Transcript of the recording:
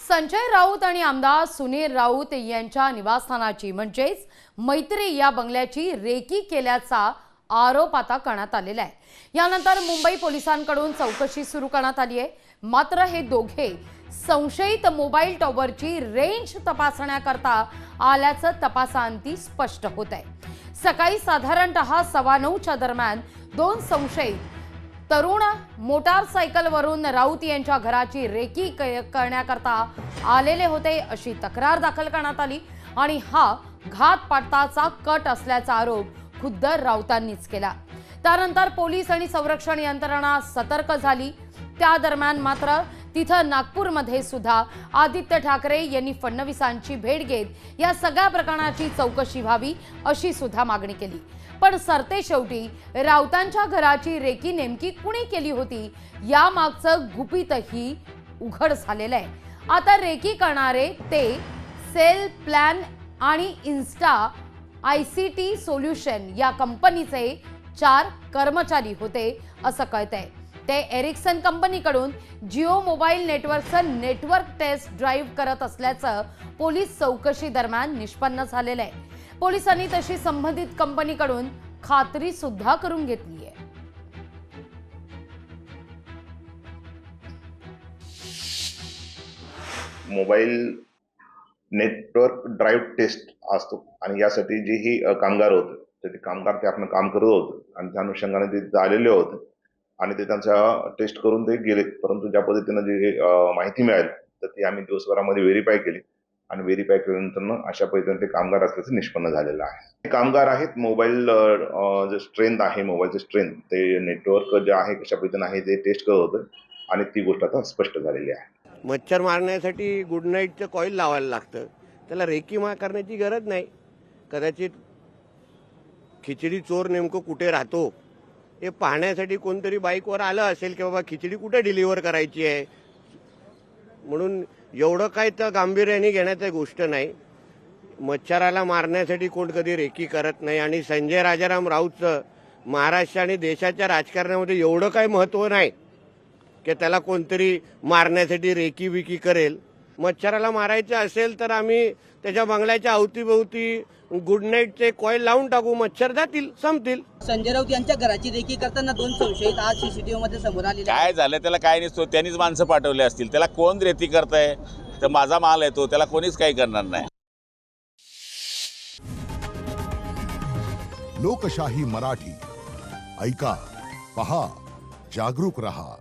संजय राऊत आणि आमदार सुनील राऊत यांच्या निवासस्थानाची म्हणजेच मैत्री या बंगल्याची रेकी केल्याचा आरोप आता करण्यात आलेला आहे। यानंतर मुंबई पोलिसांकडून चौकशी सुरू करण्यात आली आहे। मात्र हे दोघे संशयित मोबाईल टॉवरची रेंज तपासण्याकरता आल्याचं तपासांती स्पष्ट होत आहे। सकाळी साधारणतः 9:15च्या दरम्यान दोन संशयित तरुण मोटारसायकलवरून राऊत यांच्या घराची रेकी करण्याकरता आलेले होते अशी तक्रार दाखल करण्यात आली आणि हा घातपाताचा कट असल्याचा आरोप खुद्द राऊतांनीच केला। त्यानंतर पोलीस आणि संरक्षण यंत्रणा सतर्क झाली। त्या दरम्यान मात्र तिथं नागपूरमध्ये सुद्धा आदित्य ठाकरे यांनी फडणवीसांची भेट घेत या सगळ्या प्रकरणाची चौकशी व्हावी अशी सुद्धा मागणी केली। पण सरते शेवटी राऊतांच्या घराची रेकी नेमकी कुणी केली होती यामागचं गुपितही उघड झालेलं आहे। आता रेकी करणारे ते सेल प्लॅन आणि इन्स्टा ICT सोल्युशन या कंपनीचे 4 कर्मचारी होते असं कळतंय। ते एरिक्सन कंपनीकडून जिओ मोबाईल नेटवर्कचं नेटवर्क टेस्ट ड्राईव्ह करत असल्याचं पोलीस चौकशी दरम्यान निष्पन्न झालेलं आहे। पोलिसांनी तशी संबंधित कंपनीकडून खात्री सुद्धा करून घेतली आहे। मोबाईल नेटवर्क ड्राईव्ह टेस्ट असतो आणि यासाठी जे ही कामगार होते तर ते कामगार ते आपण काम करत होते आणि त्या अनुषंगाने ते तिथे आलेले होते आणि ते त्यांचा टेस्ट करून ते गेले। परंतु ज्या पद्धतीने जे माहिती मिळाली तर ती आम्ही दिवसभरामध्ये व्हेरीफाय केली आणि व्हेरीफाय केल्यानंतर अशा पद्धतीने ते कामगार असल्याचं निष्पन्न झालेलं आहे। हे कामगार आहेत मोबाईल जे स्ट्रेंथ आहे मोबाईलचे स्ट्रेंथ ते नेटवर्क जे आहे कशा पद्धतीने आहे ते टेस्ट करत होते आणि ती गोष्ट आता स्पष्ट झालेली आहे। मच्छर मारण्यासाठी गुड नाईटचं कॉईल लावायला लागतं, त्याला रेकी करण्याची गरज नाही। कदाचित खिचडी चोर नेमकं कुठे राहतो हे पाहण्यासाठी कोणतरी बाईकवर आलं असेल की बाबा खिचडी कुठे डिलिव्हर करायची आहे, म्हणून एवढं काय तर गांभीर्याने घेण्याची गोष्ट नाही। मच्छराला मारण्यासाठी कोण कधी रेकी करत नाही आणि संजय राजाराम राऊतचं महाराष्ट्र आणि देशाच्या राजकारणामध्ये एवढं काय महत्त्व नाही की त्याला कोणतरी मारण्यासाठी रेकी विकी करेल। मच्छराला मारायचं असेल तर आम्ही त्याच्या बंगल्याच्या अवतीभोवती गुड नाईटचे कॉईल लावून टाकू, मच्छर जातील, संपतील। संजय राऊत यांच्या घराची रेकी करताना दोन संशयित आज CCTV मध्ये समोर आले। काय झालं त्याला काय नसतो, त्यांनीच माणसं पाठवले असतील। त्याला कोण रेती करताय, तर माझा माल आहे तो, त्याला कोणीच काही करणार नाही। लोकशाही मराठी ऐका, पहा, जागरूक रहा।